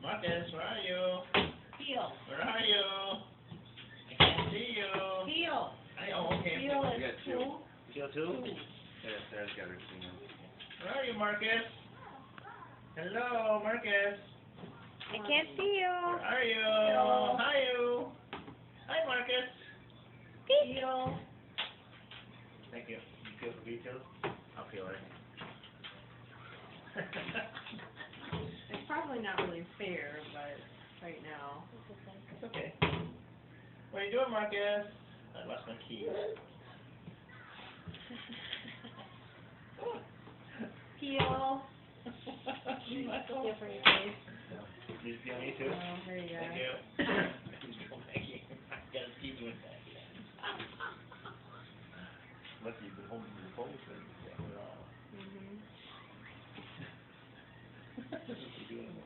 Marcus, where are you? Heel. Where are you? I can't see you. Heel. Okay. Heel is You got two. Feel two? Sarah's got her two now. Where are you, Marcus? Hello, Marcus. I can't see you. Where are you? Hello. Hi, you. Hi, Marcus. Heel. Thank you. You feel the details? I'll feel it. It's probably not really fair, but right now. It's okay. What are you doing, Marcus? I lost my keys. Heel. Different case. Did you feel me too? Oh, there you go. Thank you. Thank you. I gotta keep doing that. Lucky you've been holding your phone for it all. Mhm. What you doing?